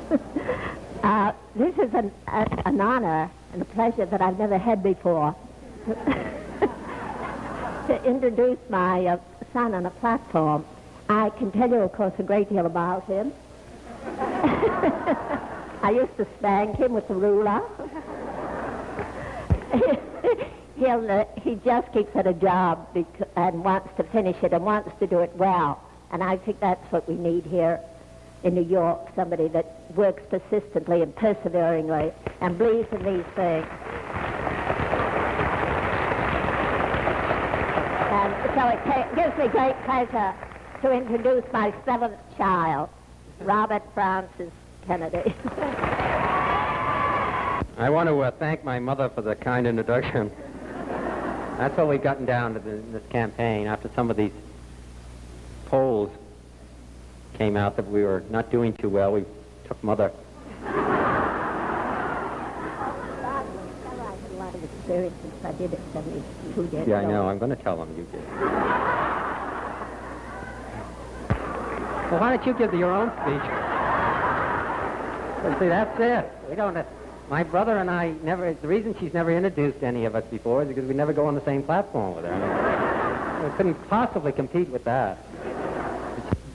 This is an honor and a pleasure that I've never had before. To introduce my son on a platform. I can tell you, of course, a great deal about him. I used to spank him with the ruler. He just keeps at a job and wants to finish it and wants to do it well. And I think that's what we need here in New York, somebody that works persistently and perseveringly and believes in these things. And so it gives me great pleasure to introduce my seventh child, Robert Francis Kennedy. I want to thank my mother for the kind introduction. That's what we've gotten down to this campaign. After some of these polls came out that we were not doing too well, we took Mother. I had a lot of experience since I did it 72 years ago. Yeah, I know. I'm going to tell them you did. Well, why don't you give your own speech? Well, see, that's it. We don't... My brother and I never... The reason she's never introduced any of us before is because we never go on the same platform with her. I mean, we couldn't possibly compete with that.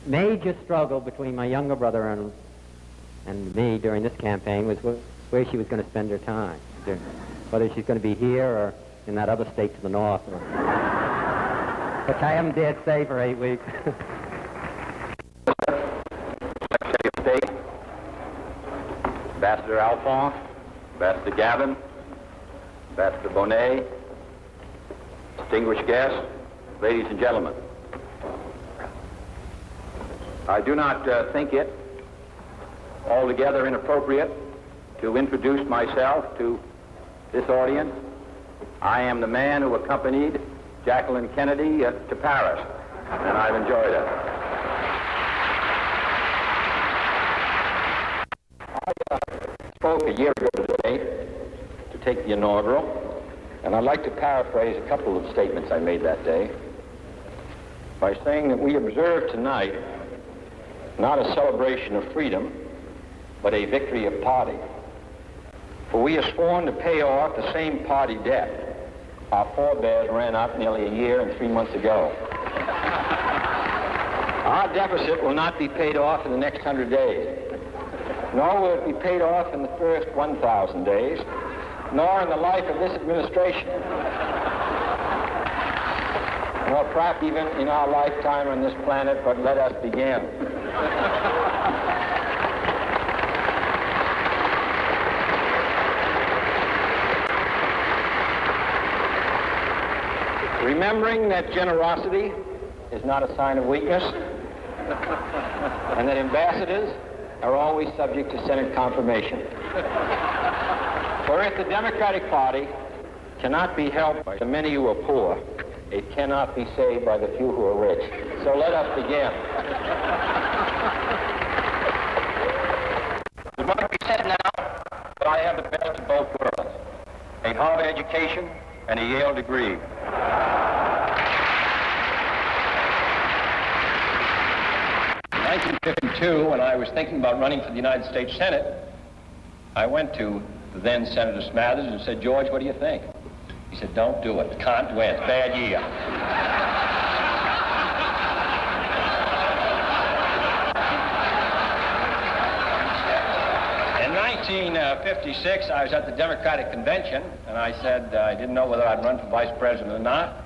Major struggle between my younger brother and me during this campaign was where she was going to spend her time. Whether she's going to be here or in that other state to the north. Which I haven't dared say for 8 weeks. Secretary of State, Ambassador Alphonse, Ambassador Gavin, Ambassador Bonet, distinguished guests, ladies and gentlemen. I do not think it altogether inappropriate to introduce myself to this audience. I am the man who accompanied Jacqueline Kennedy to Paris, and I've enjoyed it. I spoke a year ago today to take the inaugural, and I'd like to paraphrase a couple of statements I made that day by saying that we observe tonight not a celebration of freedom, but a victory of party. For we are sworn to pay off the same party debt our forebears ran up nearly a year and 3 months ago. Our deficit will not be paid off in the next 100 days, nor will it be paid off in the first 1,000 days, nor in the life of this administration, nor perhaps even in our lifetime on this planet, but let us begin. Remembering that generosity is not a sign of weakness, and that ambassadors are always subject to Senate confirmation. For if the Democratic Party cannot be helped by the many who are poor, it cannot be saved by the few who are rich. So let us begin. It might be said now that I have the best of both worlds, a Harvard education and a Yale degree. In 1952, when I was thinking about running for the United States Senate, I went to the then Senator Smathers and said, "George, what do you think?" He said, "Don't do it. Can't win. Bad year." In 1956, I was at the Democratic Convention, and I said I didn't know whether I'd run for vice president or not.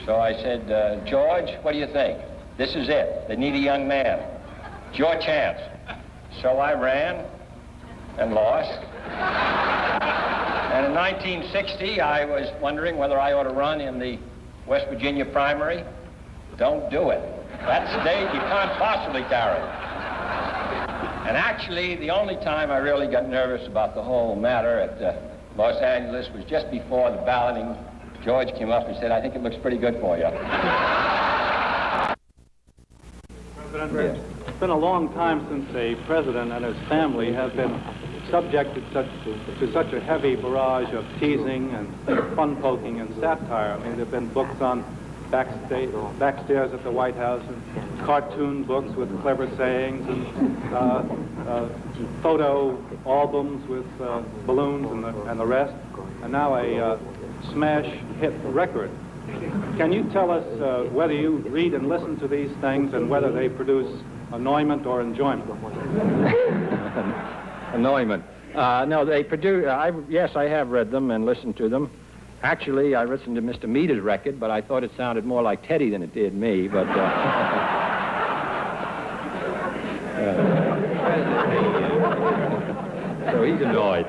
So I said, "George, what do you think? This is it. They need a young man. It's your chance." So I ran and lost. And in 1960, I was wondering whether I ought to run in the West Virginia primary. Don't do it. That state you can't possibly carry. And actually, the only time I really got nervous about the whole matter at Los Angeles was just before the balloting. George came up and said, "I think it looks pretty good for you." President, it's been a long time since a president and his family have been subjected to such a heavy barrage of teasing and fun-poking and satire. I mean, there have been books on backstairs at the White House, and cartoon books with clever sayings, and photo albums with balloons and the rest, and now a smash hit record. Can you tell us whether you read and listen to these things and whether they produce annoyment or enjoyment? Annoyment. No, they produce. Yes, I have read them and listened to them. Actually, I listened to Mr. Meader's record, but I thought it sounded more like Teddy than it did me. But so he's annoyed.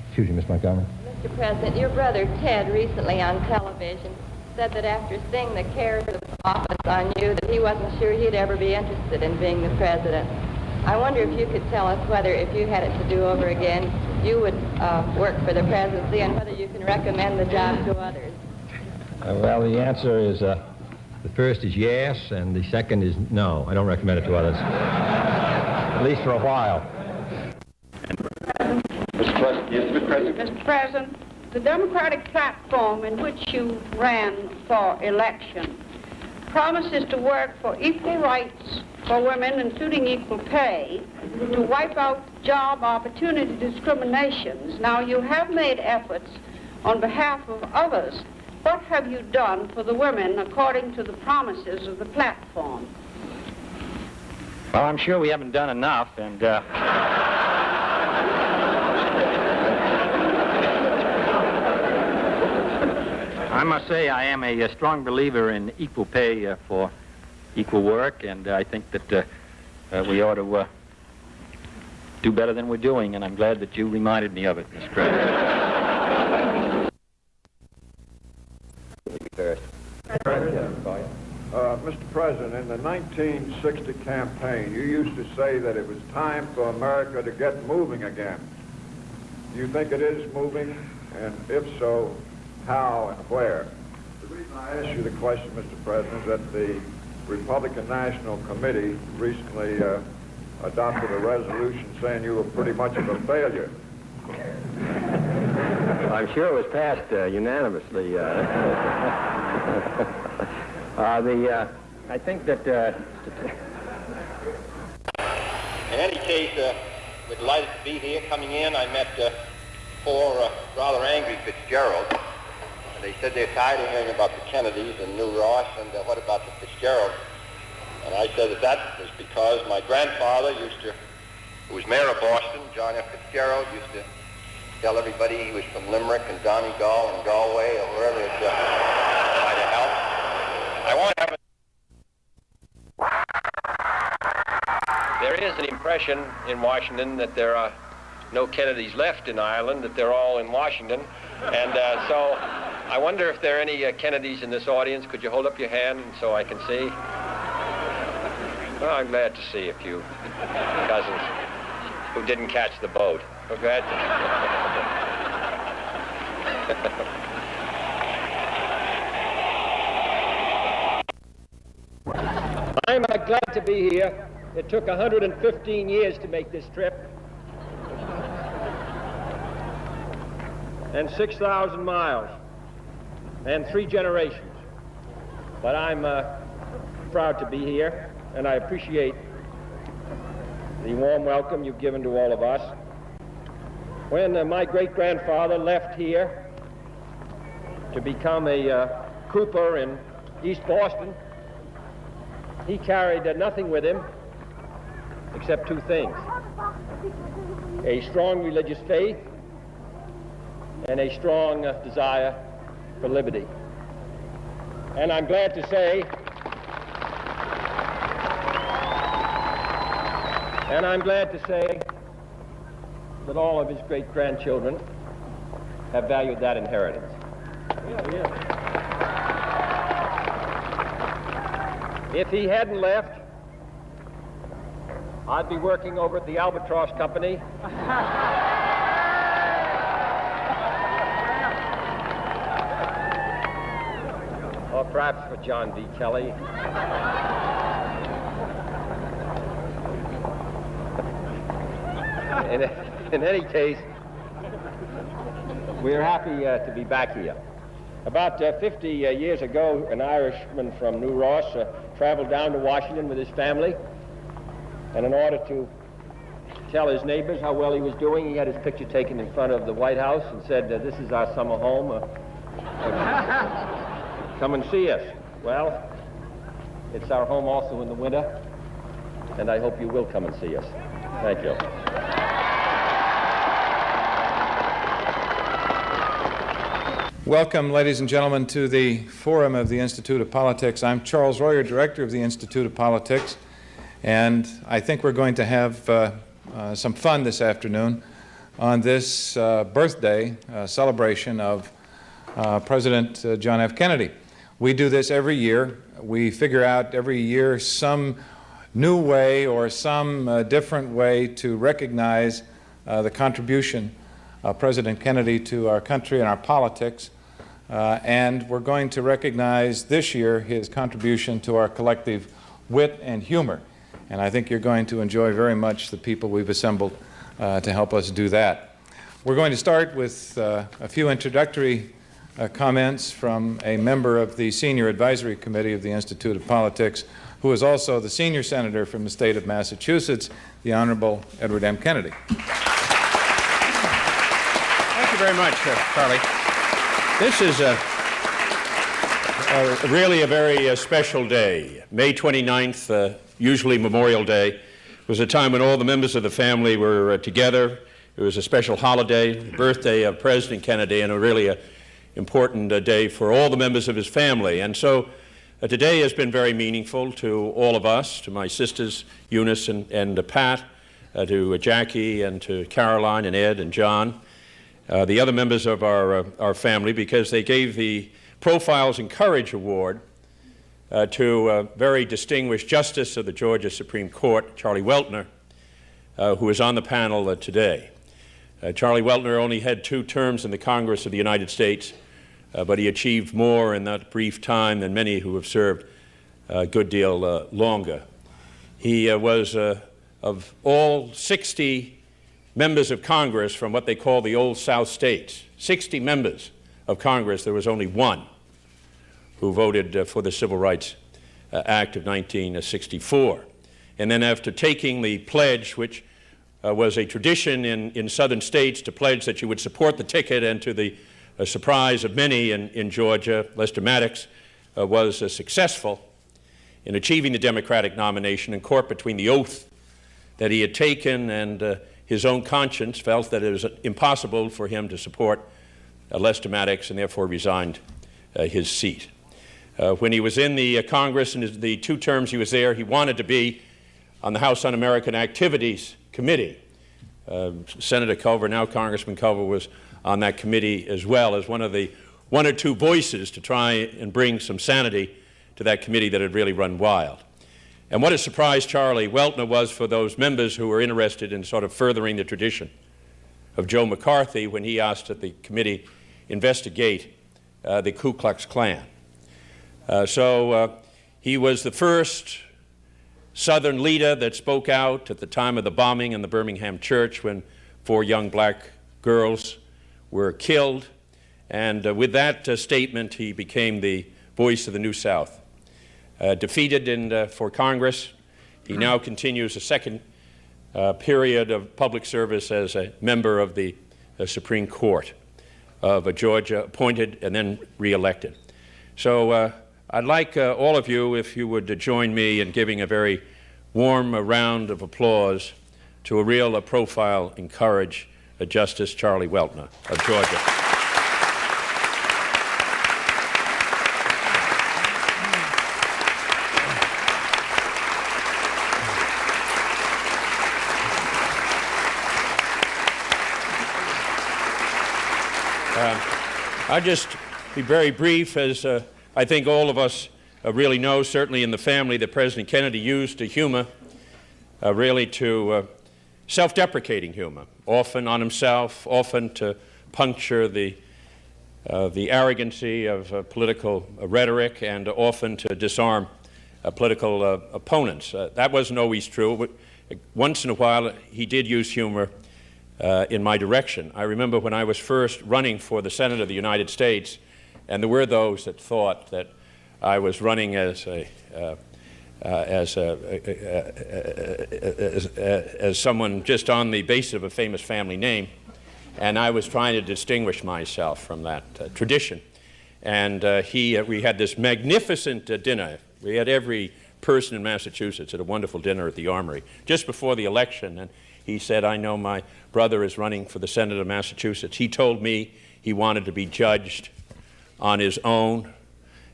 Excuse me, Miss Montgomery. Mr. President, your brother Ted recently on television said that after seeing the cares of office on you, that he wasn't sure he'd ever be interested in being the president. I wonder if you could tell us whether, if you had it to do over again, you would work for the presidency, and whether you can recommend the job to others. Well, the answer is, the first is yes, and the second is no. I don't recommend it to others. At least for a while. Mr. President. Mr. President, the Democratic platform in which you ran for election promises to work for equal rights for women, including equal pay, to wipe out job opportunity discriminations. Now, you have made efforts on behalf of others. What have you done for the women according to the promises of the platform? Well, I'm sure we haven't done enough, and I must say I am a strong believer in equal pay for equal work, and I think that we ought to do better than we're doing, and I'm glad that you reminded me of it, Mr. President. Mr. President, in the 1960 campaign, you used to say that it was time for America to get moving again. Do you think it is moving? And if so, how and where? The reason I ask you the question, Mr. President, is that the Republican National Committee recently adopted a resolution saying you were pretty much of a failure. I'm sure it was passed unanimously. I think that... In any case, we're delighted to be here. Coming in, I met four rather angry Fitzgeralds. They said they're tired of hearing about the Kennedys and Lew Ross, and what about the Fitzgeralds? And I said that was because my grandfather who was mayor of Boston, John F. Fitzgerald, used to tell everybody he was from Limerick and Donegal and Galway or wherever it might have helped. I want to have There is an impression in Washington that there are no Kennedys left in Ireland, that they're all in Washington. And so I wonder if there are any Kennedys in this audience. Could you hold up your hand so I can see? Well, I'm glad to see a few cousins who didn't catch the boat. We're glad I'm glad to be here. It took 115 years to make this trip. And 6,000 miles. And 3 generations. But I'm proud to be here, and I appreciate the warm welcome you've given to all of us. When my great-grandfather left here to become a cooper in East Boston, he carried nothing with him except 2 things: a strong religious faith and a strong desire for liberty. And I'm glad to say that all of his great-grandchildren have valued that inheritance. If he hadn't left, I'd be working over at the Albatross Company. Or perhaps for John V. Kelly. In any case, we're happy to be back here. About 50 years ago, an Irishman from New Ross traveled down to Washington with his family, and in order to tell his neighbors how well he was doing, he had his picture taken in front of the White House and said, "This is our summer home. Come and see us." Well, it's our home also in the winter, and I hope you will come and see us. Thank you. Welcome, ladies and gentlemen, to the Forum of the Institute of Politics. I'm Charles Royer, Director of the Institute of Politics, and I think we're going to have some fun this afternoon on this birthday celebration of President John F. Kennedy. We do this every year. We figure out every year some new way or some different way to recognize the contribution of President Kennedy to our country and our politics. And we're going to recognize this year his contribution to our collective wit and humor. And I think you're going to enjoy very much the people we've assembled to help us do that. We're going to start with a few introductory comments from a member of the Senior Advisory Committee of the Institute of Politics, who is also the senior senator from the state of Massachusetts, the Honorable Edward M. Kennedy. Thank you very much, Charlie. This is really a very special day. May 29th, usually Memorial Day, was a time when all the members of the family were together. It was a special holiday, the birthday of President Kennedy, and a really important day for all the members of his family. And so today has been very meaningful to all of us, to my sisters Eunice and Pat, to Jackie and to Caroline and Ed and John, the other members of our family, because they gave the Profiles in Courage Award to a very distinguished Justice of the Georgia Supreme Court, Charlie Weltner, who is on the panel today. Charlie Weltner only had 2 terms in the Congress of the United States, but he achieved more in that brief time than many who have served a good deal longer. He was, of all 60 members of Congress from what they call the old South states, 60 members of Congress, there was only 1 who voted for the Civil Rights Act of 1964. And then after taking the pledge, which was a tradition in southern states to pledge that you would support the ticket, and to the surprise of many in Georgia, Lester Maddox was successful in achieving the Democratic nomination in court between the oath that he had taken and his own conscience felt that it was impossible for him to support Lester Maddox, and therefore resigned his seat. When he was in the Congress, in the 2 terms he was there, he wanted to be on the House Un-American Activities Committee. Senator Culver, now Congressman Culver, was on that committee as well as one of the 1 or 2 voices to try and bring some sanity to that committee that had really run wild. And what a surprise Charlie Weltner was for those members who were interested in sort of furthering the tradition of Joe McCarthy when he asked that the committee investigate the Ku Klux Klan. So he was the first Southern leader that spoke out at the time of the bombing in the Birmingham church when 4 young black girls were killed. And with that statement, he became the voice of the New South. Defeated for Congress, he now continues a second period of public service as a member of the Supreme Court of Georgia, appointed and then re-elected. So I'd like all of you, if you would join me in giving a very warm round of applause to a real profile in courage, Justice Charlie Weltner of Georgia. I'll just be very brief, as I think all of us really know, certainly in the family, that President Kennedy used humor really to self-deprecating humor, often on himself, often to puncture the arrogancy of political rhetoric, and often to disarm political opponents. That wasn't always true, but once in a while he did use humor in my direction. I remember when I was first running for the Senate of the United States, And there were those that thought that I was running as someone just on the basis of a famous family name, and I was trying to distinguish myself from that tradition. And we had this magnificent dinner. We had every person in Massachusetts at a wonderful dinner at the Armory just before the election. And he said, I know my brother is running for the Senate of Massachusetts. He told me he wanted to be judged on his own,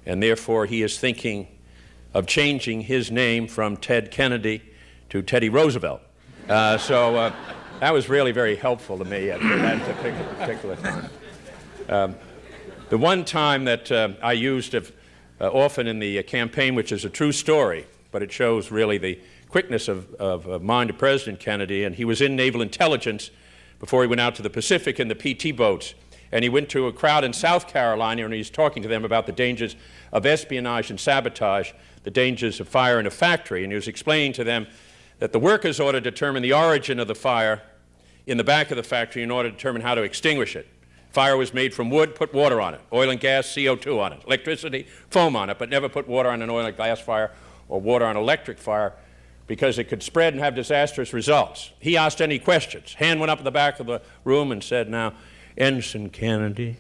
and therefore he is thinking of changing his name from Ted Kennedy to Teddy Roosevelt. So that was really very helpful to me at that particular time. The one time that I used often in the campaign, which is a true story, but it shows really the quickness of mind of President Kennedy, and he was in naval intelligence before he went out to the Pacific in the PT boats. And he went to a crowd in South Carolina, and he was talking to them about the dangers of espionage and sabotage, the dangers of fire in a factory. And he was explaining to them that the workers ought to determine the origin of the fire in the back of the factory in order to determine how to extinguish it. Fire was made from wood, put water on it. Oil and gas, CO2 on it. Electricity, foam on it, but never put water on an oil and gas fire or water on electric fire, because it could spread and have disastrous results. He asked any questions. Hand went up in the back of the room and said, now, Ensign Kennedy,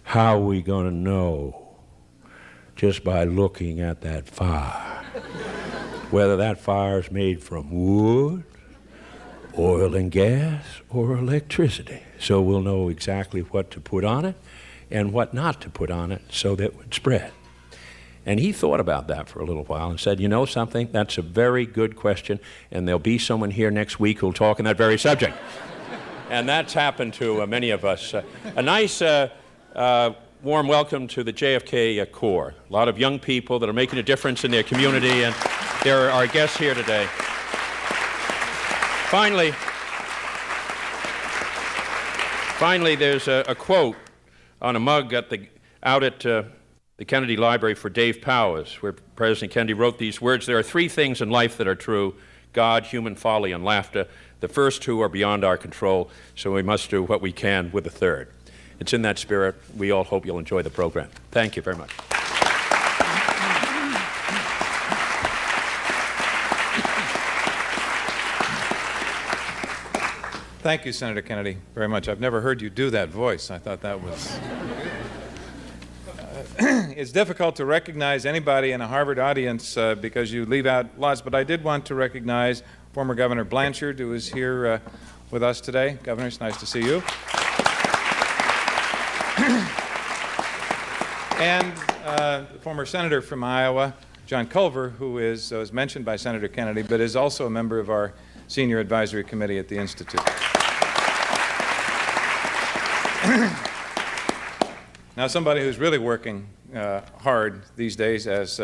how are we going to know just by looking at that fire whether that fire is made from wood, oil and gas, or electricity? So we'll know exactly what to put on it and what not to put on it so that it would spread. And he thought about that for a little while and said, you know something, that's a very good question, and there'll be someone here next week who'll talk on that very subject. And that's happened to many of us. A nice warm welcome to the JFK Corps. A lot of young people that are making a difference in their community, and they're our guests here today. Finally, there's a quote on a mug out at the Kennedy Library for Dave Powers, where President Kennedy wrote these words: there are three things in life that are true: God, human folly, and laughter. The first two are beyond our control, so we must do what we can with the third. It's in that spirit. We all hope you'll enjoy the program. Thank you very much. Thank you, Senator Kennedy, very much. I've never heard you do that voice. I thought that was... It's difficult to recognize anybody in a Harvard audience because you leave out lots, but I did want to recognize former Governor Blanchard, who is here with us today. Governor, it's nice to see you. And the former senator from Iowa, John Culver, who was mentioned by Senator Kennedy, but is also a member of our senior advisory committee at the Institute. Now, somebody who's really working hard these days as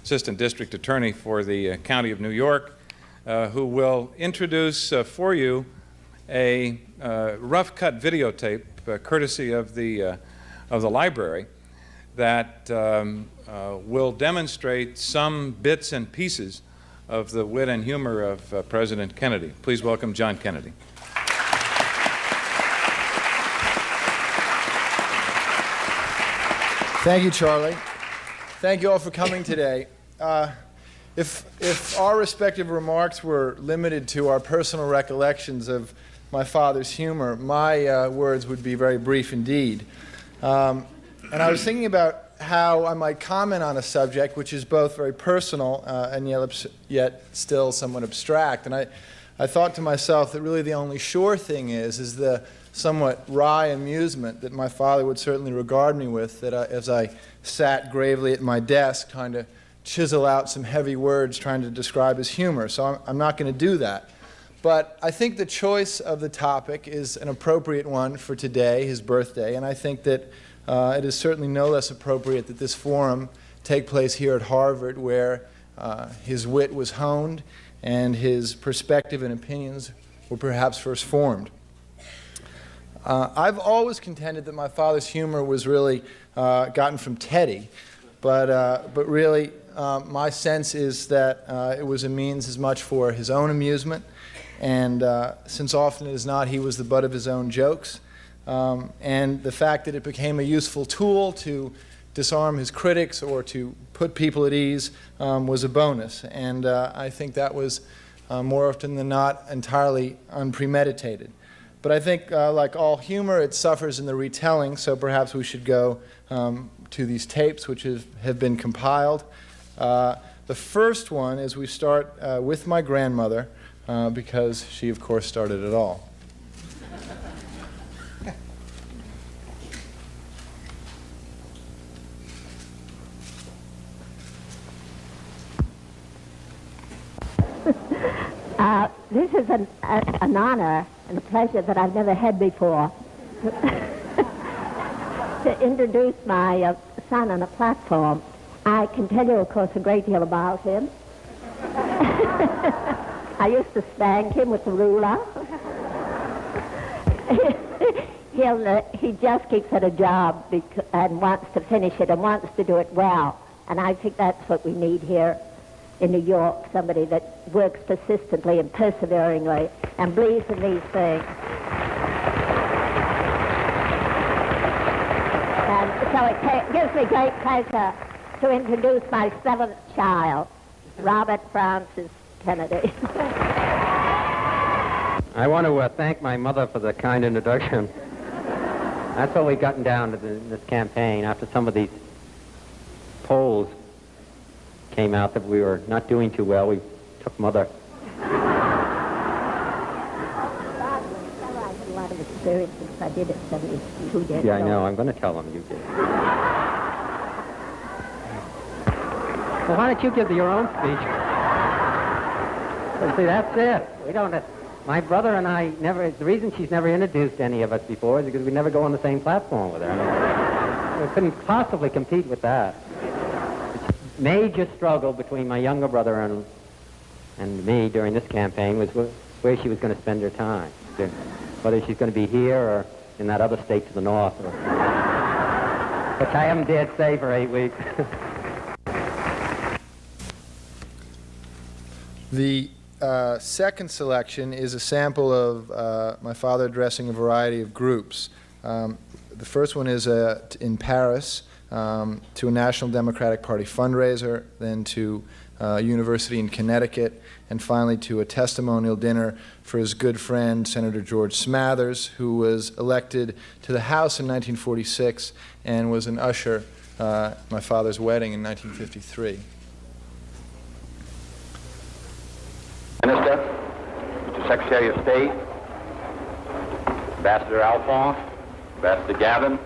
Assistant District Attorney for the County of New York, who will introduce for you a rough-cut videotape, courtesy of the library, that will demonstrate some bits and pieces of the wit and humor of President Kennedy. Please welcome John Kennedy. Thank you, Charlie. Thank you all for coming today. If our respective remarks were limited to our personal recollections of my father's humor, my words would be very brief indeed. And I was thinking about how I might comment on a subject which is both very personal and yet still somewhat abstract. And I thought to myself that really the only sure thing is the somewhat wry amusement that my father would certainly regard me with, that as I sat gravely at my desk trying to chisel out some heavy words trying to describe his humor. So I'm not going to do that. But I think the choice of the topic is an appropriate one for today, his birthday, and I think that it is certainly no less appropriate that this forum take place here at Harvard, where his wit was honed and his perspective and opinions were perhaps first formed. I've always contended that my father's humor was really gotten from Teddy, but really my sense is that it was a means as much for his own amusement, and since often as not he was the butt of his own jokes, and the fact that it became a useful tool to disarm his critics or to put people at ease was a bonus. And I think that was more often than not entirely unpremeditated. But I think, like all humor, it suffers in the retelling, so perhaps we should go to these tapes which have been compiled. The first one is we start with my grandmother, because she, of course, started it all. This is an honor and a pleasure that I've never had before. To introduce my son on a platform. I can tell you, of course, a great deal about him. I used to spank him with the ruler. He just keeps at a job and wants to finish it and wants to do it well. And I think that's what we need here in New York, somebody that works persistently and perseveringly and believes in these things. And so it gives me great pleasure to introduce my seventh child, Robert Francis Kennedy. I want to thank my mother for the kind introduction. That's what we've gotten down to this campaign after some of these polls came out that we were not doing too well. We took Mother. I had a lot of experience since I did it 72 years ago. Yeah, I know. I'm going to tell them you did. Well, why don't you give your own speech? See, that's it. We don't. My brother and I never. The reason she's never introduced any of us before is because we never go on the same platform with her. I mean, we couldn't possibly compete with that. Major struggle between my younger brother and me during this campaign was where she was going to spend her time, whether she's going to be here or in that other state to the north, which I haven't dared say for 8 weeks. The second selection is a sample of my father addressing a variety of groups. The first one is in Paris, to a National Democratic Party fundraiser, then to a university in Connecticut, and finally to a testimonial dinner for his good friend, Senator George Smathers, who was elected to the House in 1946 and was an usher at my father's wedding in 1953. Minister, Mr. Secretary of State, Ambassador Alphonse, Ambassador Gavin,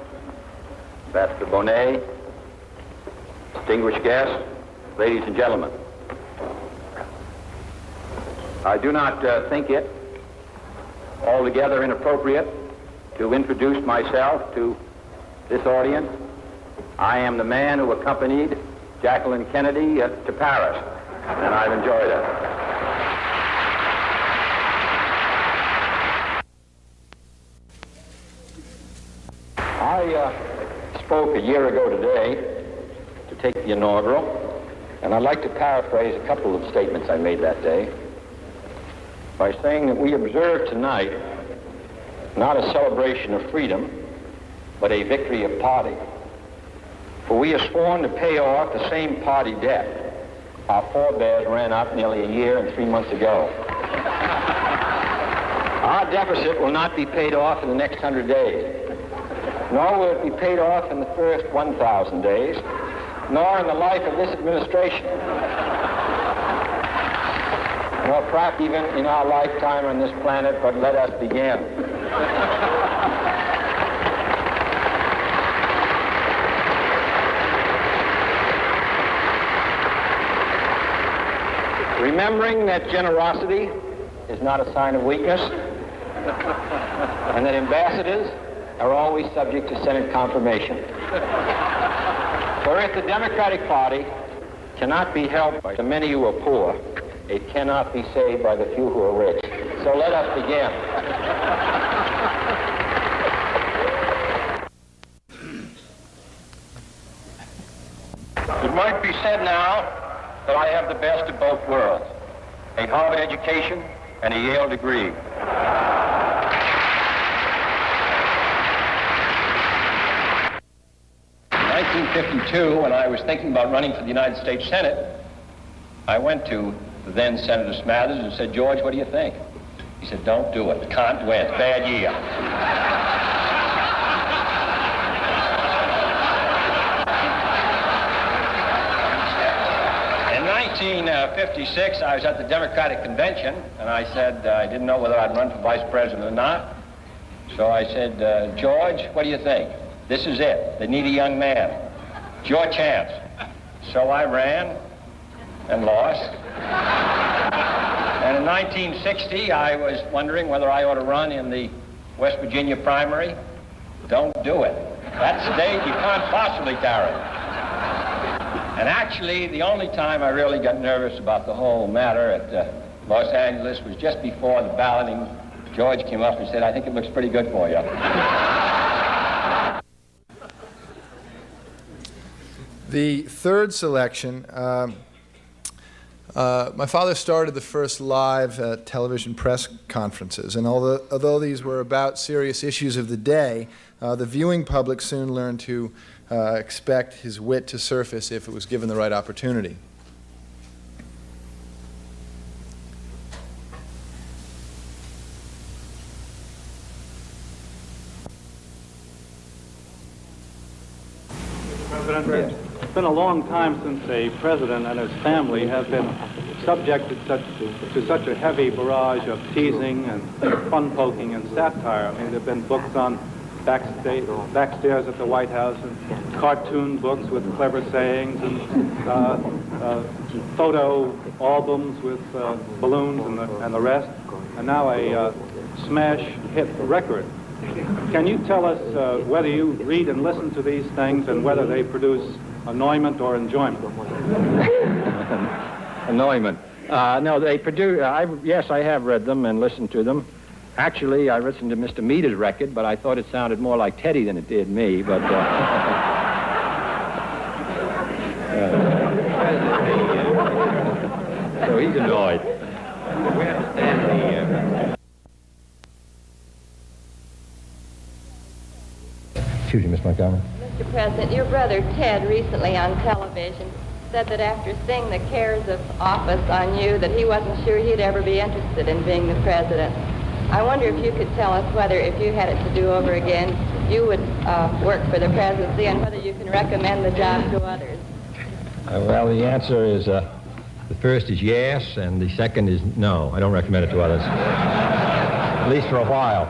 Ambassador Bonet, distinguished guests, ladies and gentlemen. I do not think it altogether inappropriate to introduce myself to this audience. I am the man who accompanied Jacqueline Kennedy to Paris, and I've enjoyed it. I spoke a year ago today to take the inaugural, and I'd like to paraphrase a couple of statements I made that day by saying that we observe tonight not a celebration of freedom, but a victory of party. For we are sworn to pay off the same party debt our forebears ran up nearly a year and 3 months ago. Our deficit will not be paid off in the next 100 days. Nor will it be paid off in the first 1,000 days, nor in the life of this administration, nor perhaps even in our lifetime on this planet, but let us begin. Remembering that generosity is not a sign of weakness, and that ambassadors are always subject to Senate confirmation. For if the Democratic Party cannot be helped by the many who are poor, it cannot be saved by the few who are rich. So let us begin. It might be said now that I have the best of both worlds, a Harvard education and a Yale degree. 1952, when I was thinking about running for the United States Senate, I went to the then Senator Smathers and said, George, what do you think? He said, don't do it. Can't win. It's bad year. In 1956, I was at the Democratic Convention, and I said I didn't know whether I'd run for vice president or not. So I said, George, what do you think? This is it. They need a young man. It's your chance. So I ran and lost. And in 1960, I was wondering whether I ought to run in the West Virginia primary. Don't do it. That state you can't possibly carry. And actually, the only time I really got nervous about the whole matter at Los Angeles was just before the balloting. George came up and said, I think it looks pretty good for you. The third selection, my father started the first live television press conferences, and although these were about serious issues of the day, the viewing public soon learned to expect his wit to surface if it was given the right opportunity. President, it's been a long time since a president and his family have been subjected to such a heavy barrage of teasing and fun-poking and satire. I mean, there have been books on backstairs at the White House and cartoon books with clever sayings and photo albums with balloons and the rest, and now a smash hit record. Can you tell us whether you read and listen to these things and whether they produce annoyment or enjoyment? Annoyment. No, they produce, yes, I have read them and listened to them. Actually, I listened to Mr. Meader's record, but I thought it sounded more like Teddy than it did me, but... so he's annoyed. We understand Excuse me, Miss Montgomery. Mr. President, your brother Ted recently on television said that after seeing the cares of office on you, that he wasn't sure he'd ever be interested in being the president. I wonder if you could tell us whether, if you had it to do over again, you would work for the presidency, and whether you can recommend the job to others. Well, the answer is, the first is yes, and the second is no. I don't recommend it to others. At least for a while.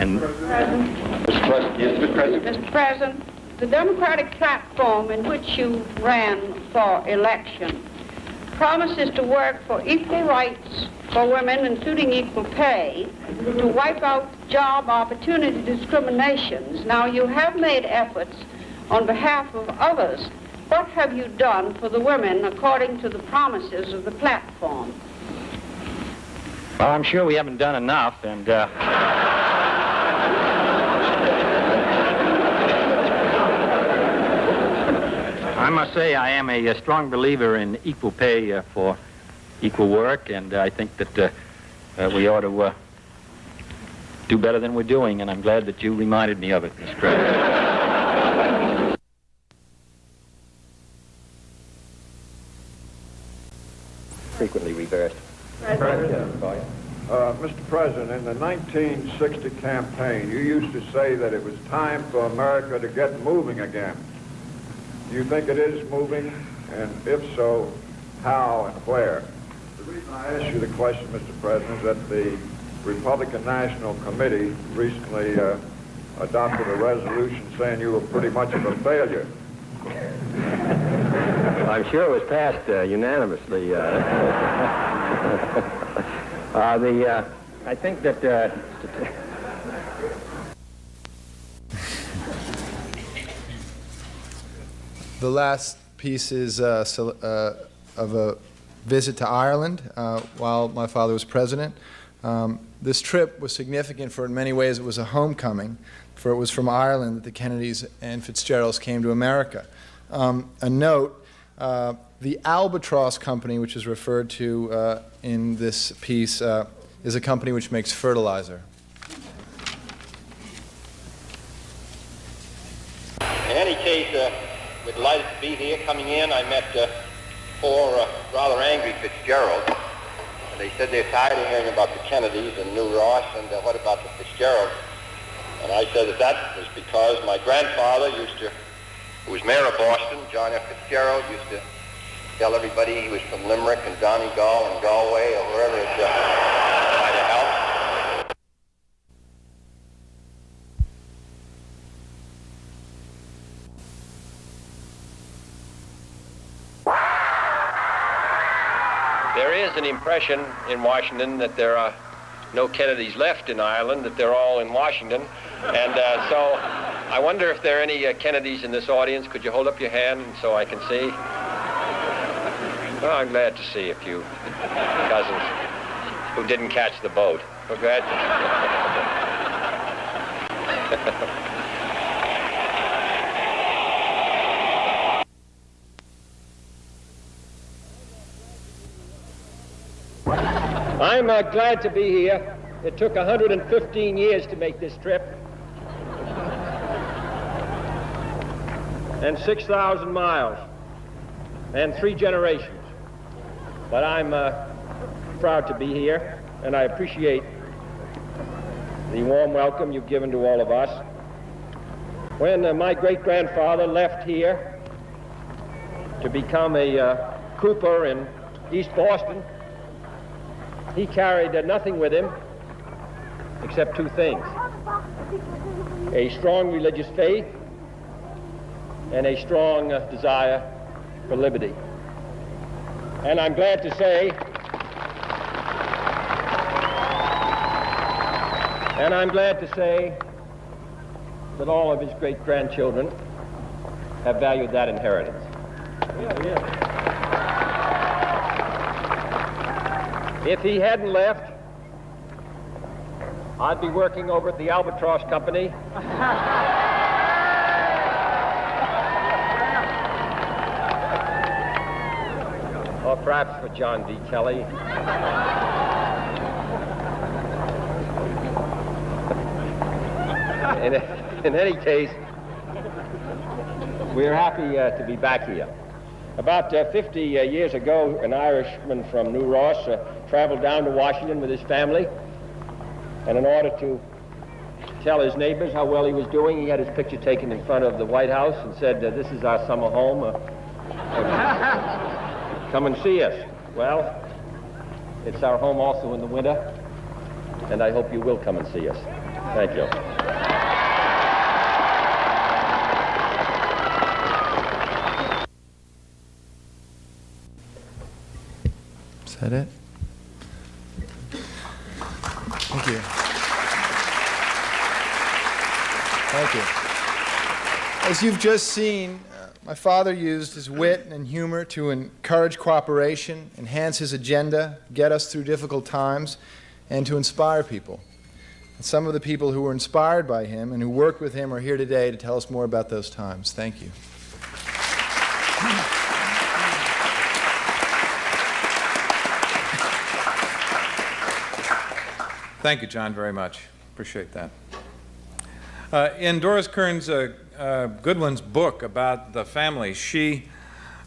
Mr. President. Yes, Mr. President. Mr. President, the Democratic platform in which you ran for election promises to work for equal rights for women, including equal pay, to wipe out job opportunity discriminations. Now, you have made efforts on behalf of others. What have you done for the women according to the promises of the platform? Well, I'm sure we haven't done enough, and... I must say I am a strong believer in equal pay for equal work, and I think that we ought to do better than we're doing, and I'm glad that you reminded me of it, Mr. President. Frequently reversed. Mr. President, in the 1960 campaign, you used to say that it was time for America to get moving again. Do you think it is moving? And if so, how and where? The reason I asked you the question, Mr. President, is that the Republican National Committee recently adopted a resolution saying you were pretty much of a failure. I'm sure it was passed unanimously. I think that... The last piece is of a visit to Ireland while my father was president. This trip was significant for, in many ways, it was a homecoming, for it was from Ireland that the Kennedys and Fitzgeralds came to America. A note, the Albatross Company, which is referred to in this piece, is a company which makes fertilizer. delighted to be here. Coming in, I met four rather angry Fitzgeralds. And they said they're tired of hearing about the Kennedys and New Ross, and what about the Fitzgeralds? And I said that was because my grandfather who was mayor of Boston, John F. Fitzgerald, used to tell everybody he was from Limerick and Donegal and Galway or wherever it might have helped. There is an impression in Washington that there are no Kennedys left in Ireland, that they're all in Washington. And so I wonder if there are any Kennedys in this audience. Could you hold up your hand so I can see? Well, I'm glad to see a few cousins who didn't catch the boat. We're glad I'm glad to be here. It took 115 years to make this trip. And 6,000 miles. And 3 generations. But I'm proud to be here, and I appreciate the warm welcome you've given to all of us. When my great-grandfather left here to become a cooper in East Boston, he carried nothing with him except 2 things: a strong religious faith and a strong desire for liberty. And I'm glad to say, that all of his great-grandchildren have valued that inheritance. If he hadn't left, I'd be working over at the Albatross Company. Or perhaps for John D. Kelly. In any case, we're happy to be back here. About 50 years ago, an Irishman from New Ross traveled down to Washington with his family, and in order to tell his neighbors how well he was doing, he had his picture taken in front of the White House and said, "This is our summer home. Come and see us." Well, it's our home also in the winter, and I hope you will come and see us. Thank you. Is that it? Thank you. Thank you. As you've just seen, my father used his wit and humor to encourage cooperation, enhance his agenda, get us through difficult times, and to inspire people. And some of the people who were inspired by him and who worked with him are here today to tell us more about those times. Thank you. Thank you, John, very much. Appreciate that. In Doris Kearns Goodwin's book about the family, she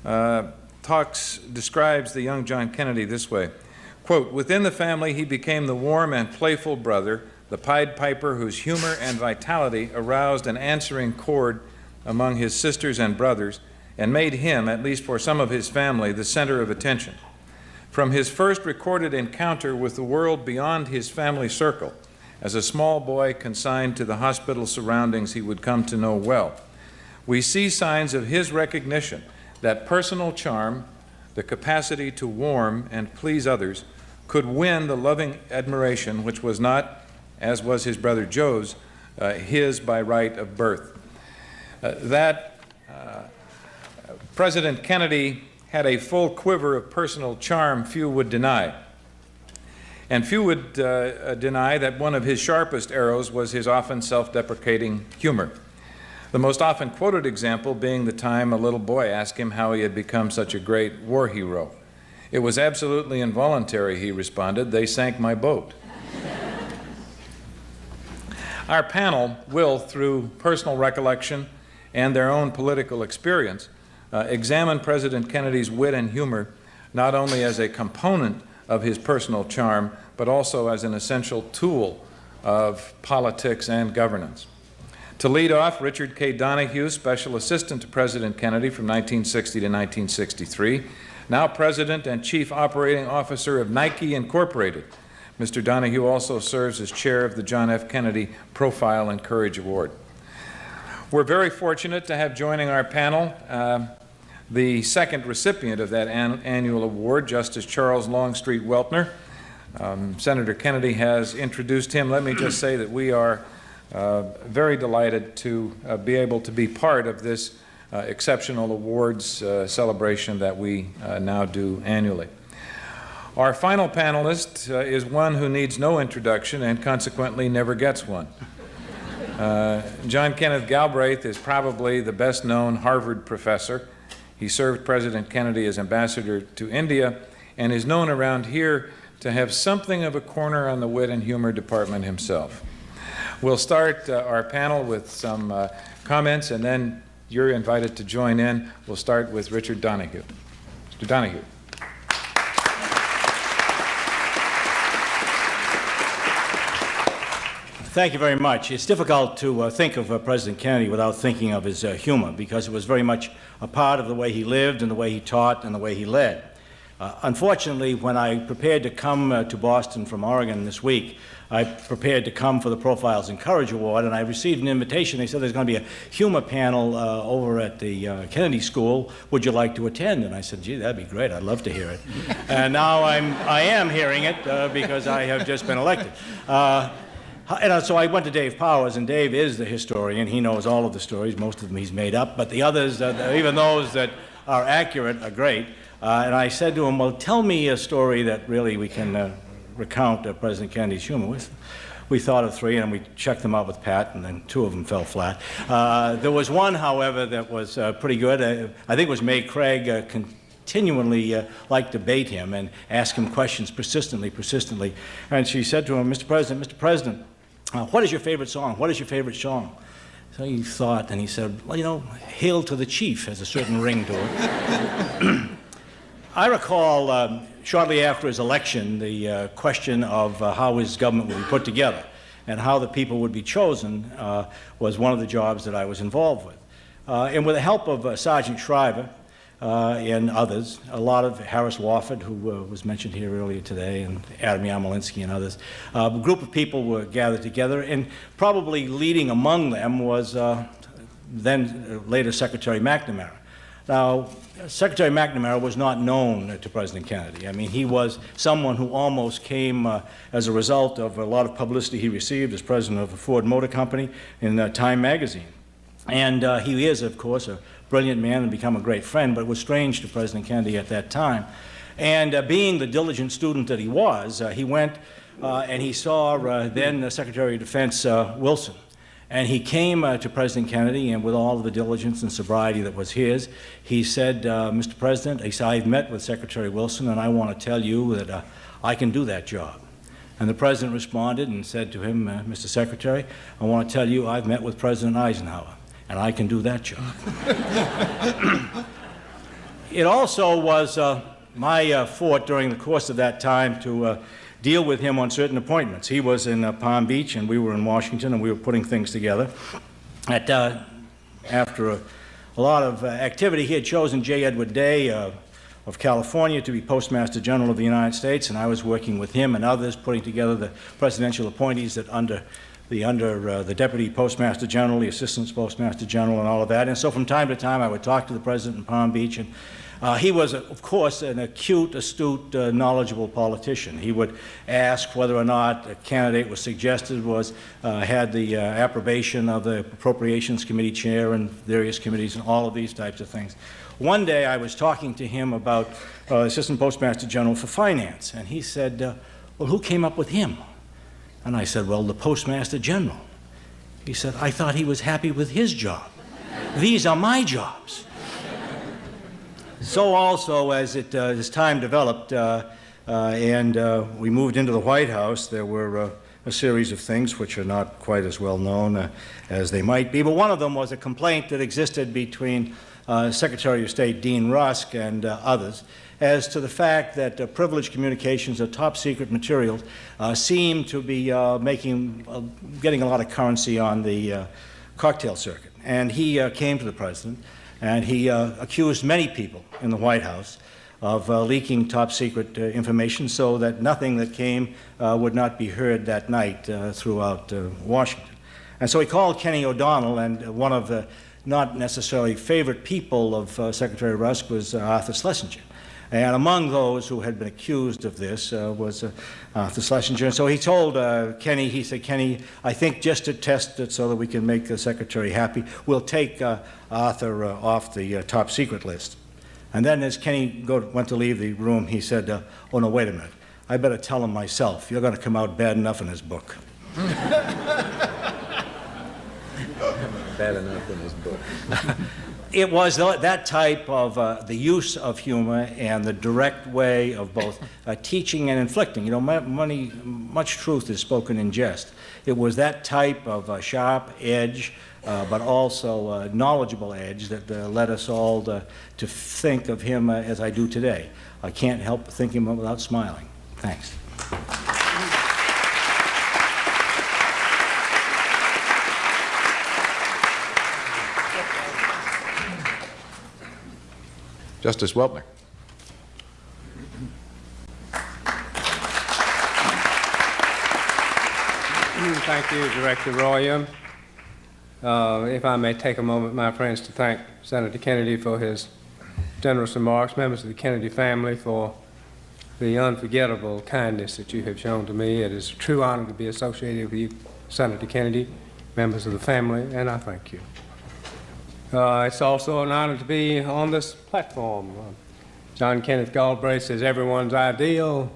describes the young John Kennedy this way, quote, "Within the family, he became the warm and playful brother, the Pied Piper whose humor and vitality aroused an answering chord among his sisters and brothers and made him, at least for some of his family, the center of attention. From his first recorded encounter with the world beyond his family circle, as a small boy consigned to the hospital surroundings he would come to know well, we see signs of his recognition that personal charm, the capacity to warm and please others, could win the loving admiration which was not, as was his brother Joe's, his by right of birth." President Kennedy had a full quiver of personal charm few would deny. And few would deny that one of his sharpest arrows was his often self-deprecating humor. The most often quoted example being the time a little boy asked him how he had become such a great war hero. "It was absolutely involuntary," he responded. "They sank my boat." Our panel will, through personal recollection and their own political experience, examine President Kennedy's wit and humor not only as a component of his personal charm, but also as an essential tool of politics and governance. To lead off, Richard K. Donahue, Special Assistant to President Kennedy from 1960 to 1963, now President and Chief Operating Officer of Nike Incorporated. Mr. Donahue also serves as chair of the John F. Kennedy Profile and Courage Award. We're very fortunate to have joining our panel the second recipient of that annual award, Justice Charles Longstreet Weltner. Senator Kennedy has introduced him. Let me just say that we are very delighted to be able to be part of this exceptional awards celebration that we now do annually. Our final panelist is one who needs no introduction and consequently never gets one. John Kenneth Galbraith is probably the best-known Harvard professor. He served President Kennedy as ambassador to India and is known around here to have something of a corner on the wit and humor department himself. We'll start our panel with some comments, and then you're invited to join in. We'll start with Richard Donahue. Mr. Donahue. Thank you very much. It's difficult to think of President Kennedy without thinking of his humor, because it was very much a part of the way he lived and the way he taught and the way he led. Unfortunately, when I prepared to come to Boston from Oregon this week, I prepared to come for the Profiles in Courage Award, and I received an invitation. They said there's going to be a humor panel over at the Kennedy School. Would you like to attend? And I said, gee, that'd be great. I'd love to hear it. And now I am hearing it because I have just been elected. And so I went to Dave Powers, and Dave is the historian. He knows all of the stories. Most of them he's made up, but the others, even those that are accurate, are great. And I said to him, well, tell me a story that really we can recount President Kennedy's humor. We thought of three, and we checked them out with Pat, and then two of them fell flat. There was one, however, that was pretty good. I think it was May Craig continually liked to bait him and ask him questions persistently. And she said to him, Mr. President, what is your favorite song? What is your favorite song? So he thought, and he said, well, you know, Hail to the Chief has a certain ring to it. I recall shortly after his election the question of how his government would be put together and how the people would be chosen was one of the jobs that I was involved with. And with the help of Sergeant Shriver and others, a lot of Harris Wofford, who was mentioned here earlier today, and Adam Yarmolinsky and others, a group of people were gathered together, and probably leading among them was then later Secretary McNamara. Now, Secretary McNamara was not known to President Kennedy. I mean, he was someone who almost came as a result of a lot of publicity he received as president of the Ford Motor Company in Time magazine. And he is, of course, a brilliant man and become a great friend, but it was strange to President Kennedy at that time. And being the diligent student that he was, he went and he saw then Secretary of Defense Wilson. And he came to President Kennedy, and with all of the diligence and sobriety that was his, he said, Mr. President, he said, I've met with Secretary Wilson, and I want to tell you that I can do that job. And the President responded and said to him, Mr. Secretary, I want to tell you I've met with President Eisenhower, and I can do that job. It also was my fort during the course of that time to deal with him on certain appointments. He was in Palm Beach, and we were in Washington, and we were putting things together. After a lot of activity, he had chosen J. Edward Day of California to be Postmaster General of the United States, and I was working with him and others putting together the presidential appointees that under the Deputy Postmaster General, the Assistant Postmaster General, and all of that. And so from time to time, I would talk to the President in Palm Beach, and he was, of course, an acute, astute, knowledgeable politician. He would ask whether or not a candidate was suggested had the approbation of the Appropriations Committee chair and various committees and all of these types of things. One day I was talking to him about Assistant Postmaster General for Finance, and he said, well, who came up with him? And I said, well, the Postmaster General. He said, I thought he was happy with his job. These are my jobs. So also, as time developed and we moved into the White House, there were a series of things which are not quite as well known as they might be. But one of them was a complaint that existed between Secretary of State Dean Rusk and others as to the fact that privileged communications or top secret materials seem to be getting a lot of currency on the cocktail circuit. And he came to the president and he accused many people in the White House of leaking top secret information so that nothing that came would not be heard that night throughout Washington. And so he called Kenny O'Donnell, and one of the not necessarily favorite people of Secretary Rusk was Arthur Schlesinger. And among those who had been accused of this was Arthur Schlesinger. And so he told Kenny, he said, Kenny, I think just to test it so that we can make the Secretary happy, we'll take Arthur off the top secret list. And then as Kenny went to leave the room, he said, oh, no, wait a minute. I better tell him myself. You're going to come out bad enough in his book. Bad enough in his book. It was that type of the use of humor and the direct way of both teaching and inflicting. You know, much truth is spoken in jest. It was that type of sharp edge, but also knowledgeable edge that led us all to think of him as I do today. I can't help thinking of him without smiling. Thanks. Justice Weltner. Thank you, Director Royer. If I may take a moment, my friends, to thank Senator Kennedy for his generous remarks, members of the Kennedy family for the unforgettable kindness that you have shown to me. It is a true honor to be associated with you, Senator Kennedy, members of the family, and I thank you. It's also an honor to be on this platform. John Kenneth Galbraith says everyone's ideal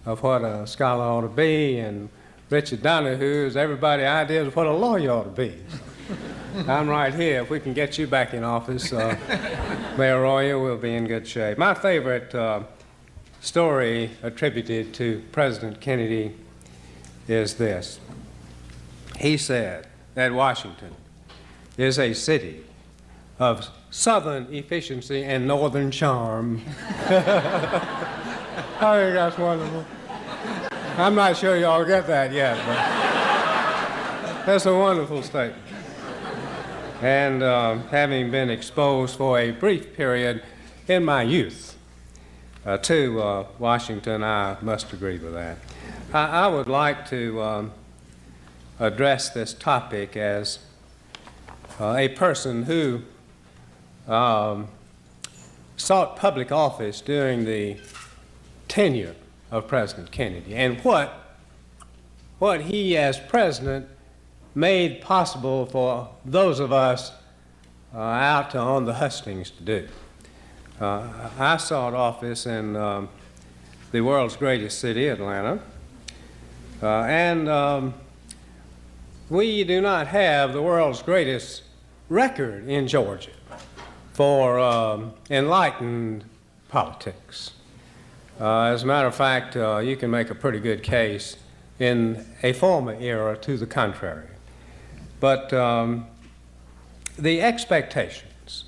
of what a scholar ought to be, and Richard Donahue is everybody's idea of what a lawyer ought to be. I'm right here. If we can get you back in office, Mayor Royer, we'll be in good shape. My favorite story attributed to President Kennedy is this. He said that Washington is a city of southern efficiency and northern charm. I think that's wonderful. I'm not sure y'all get that yet, but that's a wonderful statement. And having been exposed for a brief period in my youth to Washington, I must agree with that. I would like to address this topic as a person who sought public office during the tenure of President Kennedy, and what he as president made possible for those of us out on the hustings to do. I sought office in the world's greatest city, Atlanta, and we do not have the world's greatest record in Georgia for enlightened politics. As a matter of fact, you can make a pretty good case in a former era to the contrary. But the expectations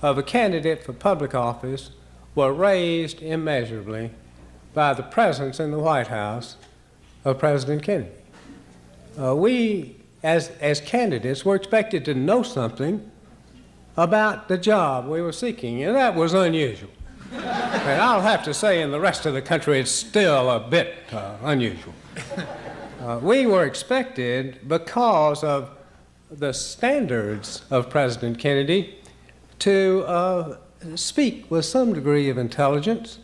of a candidate for public office were raised immeasurably by the presence in the White House of President Kennedy. We, as candidates, were expected to know something about the job we were seeking, and that was unusual. And I'll have to say in the rest of the country it's still a bit unusual. We were expected, because of the standards of President Kennedy, to speak with some degree of intelligence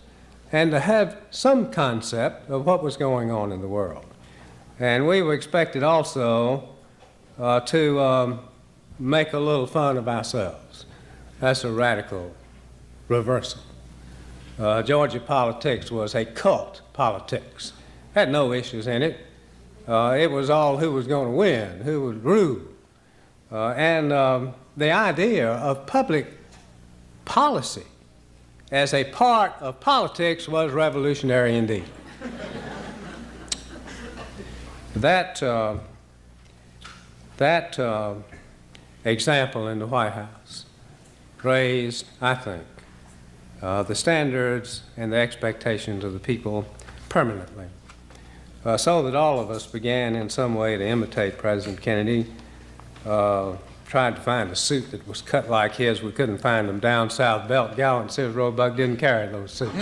and to have some concept of what was going on in the world. And we were expected also to make a little fun of ourselves. That's a radical reversal. Georgia politics was a cult politics. Had no issues in it. It was all who was going to win, who would rule. And the idea of public policy as a part of politics was revolutionary indeed. That example in the White House raised, I think, the standards and the expectations of the people permanently, so that all of us began in some way to imitate President Kennedy. Tried to find a suit that was cut like his. We couldn't find them down south. Belt Gallant says Roebuck didn't carry those suits.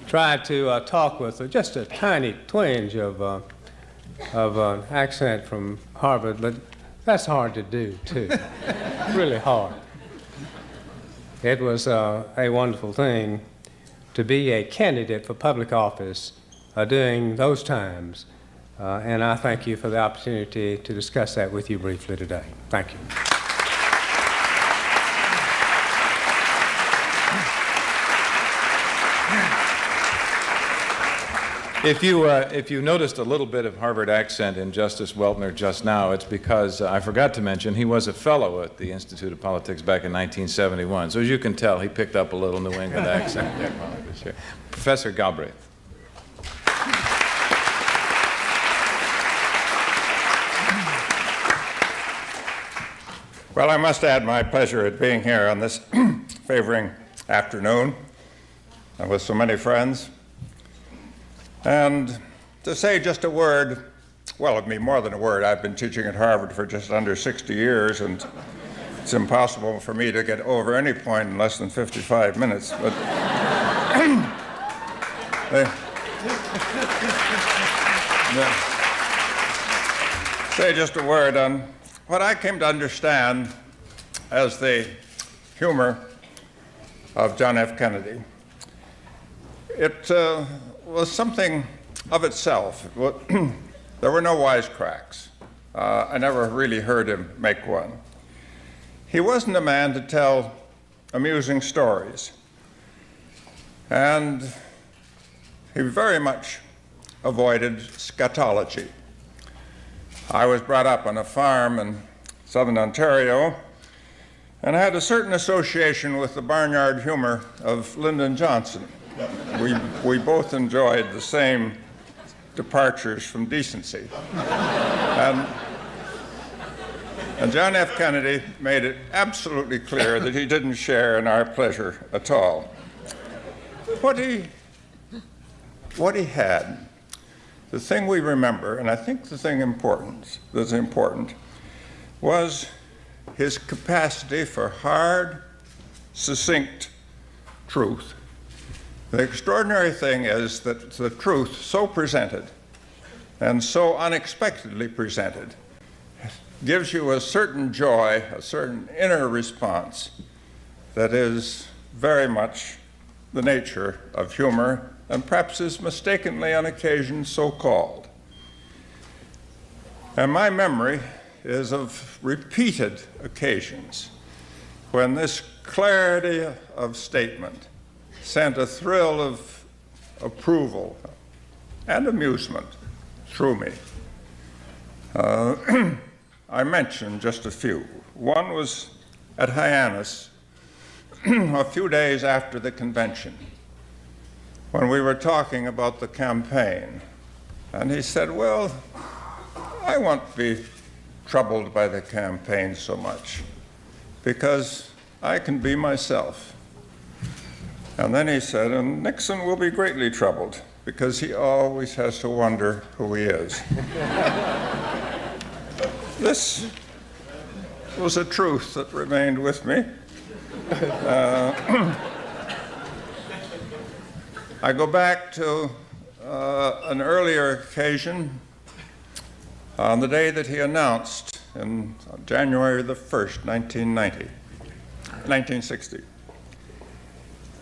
Tried to talk with just a tiny twinge of an accent from Harvard, but that's hard to do, too. Really hard. It was a wonderful thing to be a candidate for public office during those times. And I thank you for the opportunity to discuss that with you briefly today. Thank you. If you noticed a little bit of Harvard accent in Justice Weltner just now, it's because I forgot to mention he was a fellow at the Institute of Politics back in 1971. So as you can tell, he picked up a little New England accent there while he was here. Professor Galbraith. Well, I must add my pleasure at being here on this favoring afternoon with so many friends. And to say just a word, well, it'd be more than a word. I've been teaching at Harvard for just under 60 years, and it's impossible for me to get over any point in less than 55 minutes. But say just a word on what I came to understand as the humor of John F. Kennedy. It was something of itself. There were no wisecracks. I never really heard him make one. He wasn't a man to tell amusing stories. And he very much avoided scatology. I was brought up on a farm in southern Ontario and had a certain association with the barnyard humor of Lyndon Johnson. We both enjoyed the same departures from decency. And John F. Kennedy made it absolutely clear that he didn't share in our pleasure at all. What he had, the thing we remember, and I think the thing that's important, was his capacity for hard, succinct truth. The extraordinary thing is that the truth so presented and so unexpectedly presented gives you a certain joy, a certain inner response that is very much the nature of humor and perhaps is mistakenly on occasion so called. And my memory is of repeated occasions when this clarity of statement sent a thrill of approval and amusement through me. I mentioned just a few. One was at Hyannis a few days after the convention when we were talking about the campaign. And he said, well, I won't be troubled by the campaign so much because I can be myself. And then he said, and Nixon will be greatly troubled because he always has to wonder who he is. This was a truth that remained with me. I go back to an earlier occasion on the day that he announced in January the 1st, 1960.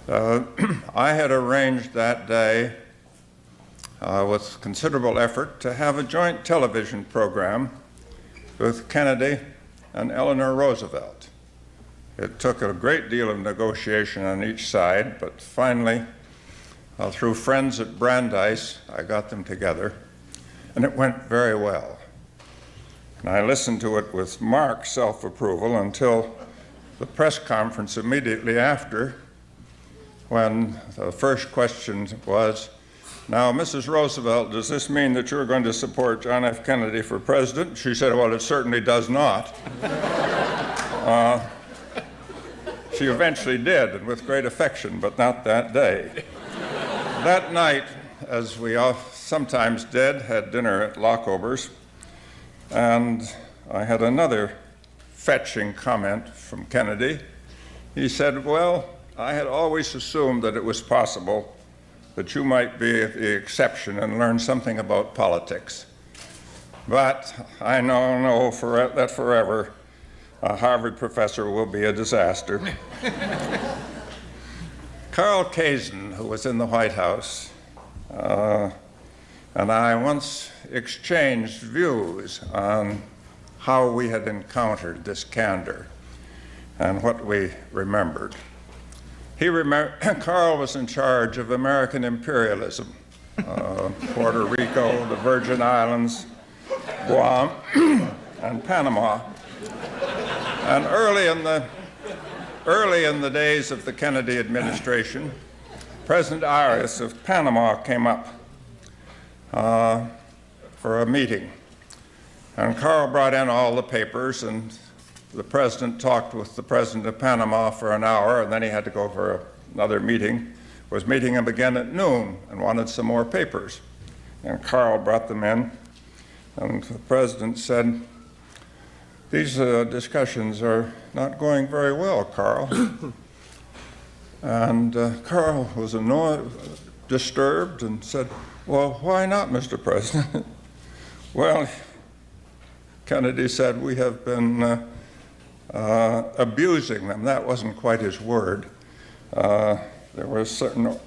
I had arranged that day with considerable effort to have a joint television program with Kennedy and Eleanor Roosevelt. It took a great deal of negotiation on each side, but finally, through friends at Brandeis, I got them together, and it went very well. And I listened to it with marked self-approval until the press conference immediately after, when the first question was, now, Mrs. Roosevelt, does this mean that you're going to support John F. Kennedy for president? She said, well, it certainly does not. She eventually did, and with great affection, but not that day. That night, as we sometimes did, had dinner at Lockover's, and I had another fetching comment from Kennedy. He said, well, I had always assumed that it was possible that you might be the exception and learn something about politics. But I know that forever a Harvard professor will be a disaster. Carl Kazin, who was in the White House, and I once exchanged views on how we had encountered this candor and what we remembered. Carl was in charge of American imperialism, Puerto Rico, the Virgin Islands, Guam, and Panama. And early in the days of the Kennedy administration, President Arias of Panama came up for a meeting. And Carl brought in all the papers, and the president talked with the president of Panama for an hour, and then he had to go for another meeting. Was meeting him again at noon and wanted some more papers. And Carl brought them in, and the president said, these discussions are not going very well, Carl. And Carl was annoyed, disturbed, and said, well, why not, Mr. President? Well, Kennedy said, we have been abusing them. That wasn't quite his word. There were certain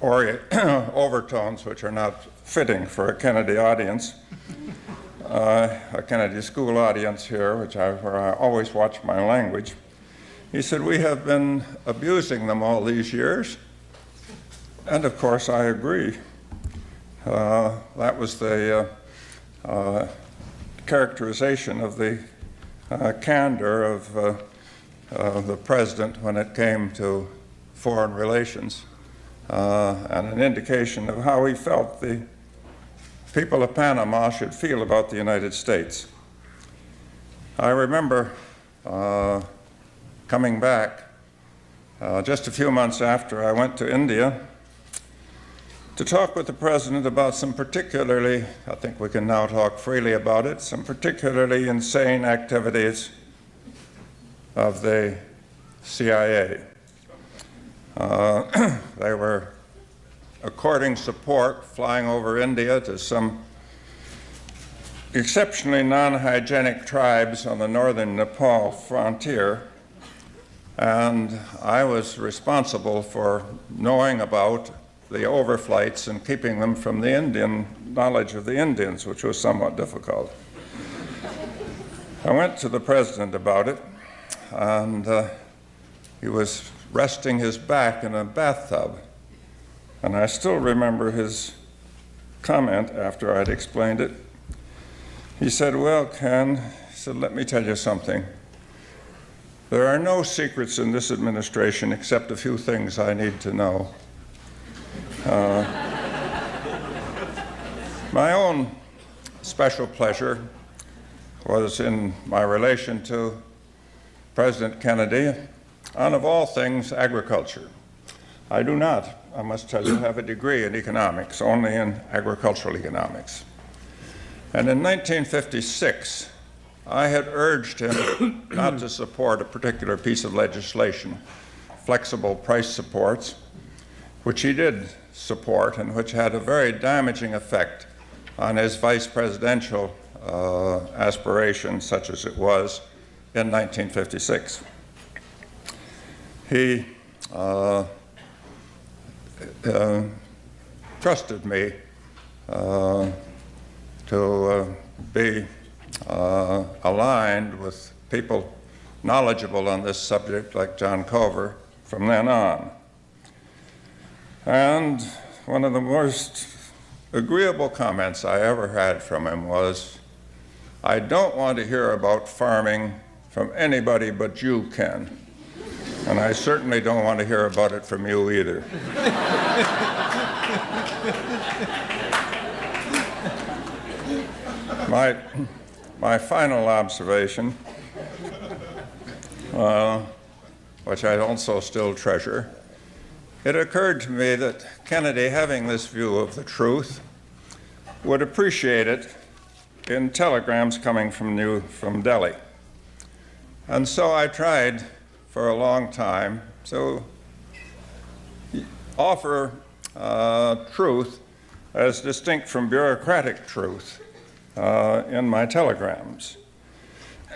overtones which are not fitting for a Kennedy audience, a Kennedy school audience here, where I always watch my language. He said, we have been abusing them all these years. And of course, I agree. That was the characterization of the candor of the president when it came to foreign relations, and an indication of how he felt the people of Panama should feel about the United States. I remember coming back just a few months after I went to India to talk with the president about some particularly, I think we can now talk freely about it, some particularly insane activities of the CIA. They were according support, flying over India to some exceptionally non-hygienic tribes on the northern Nepal frontier, and I was responsible for knowing about the overflights and keeping them from the Indian knowledge of the Indians, which was somewhat difficult. I went to the president about it, and he was resting his back in a bathtub. And I still remember his comment after I'd explained it. He said, well, Ken, he said, let me tell you something. There are no secrets in this administration except a few things I need to know. My own special pleasure was in my relation to President Kennedy on, of all things, agriculture. I do not, I must tell you, have a degree in economics, only in agricultural economics. And in 1956, I had urged him not to support a particular piece of legislation, flexible price supports, which he did support and which had a very damaging effect on his vice presidential aspiration, such as it was in 1956. He trusted me to be aligned with people knowledgeable on this subject like John Culver from then on. And one of the most agreeable comments I ever had from him was, I don't want to hear about farming from anybody but you, Ken. And I certainly don't want to hear about it from you either. My final observation which I also still treasure, it occurred to me that Kennedy, having this view of the truth, would appreciate it in telegrams coming from Delhi. And so I tried for a long time to offer truth as distinct from bureaucratic truth in my telegrams.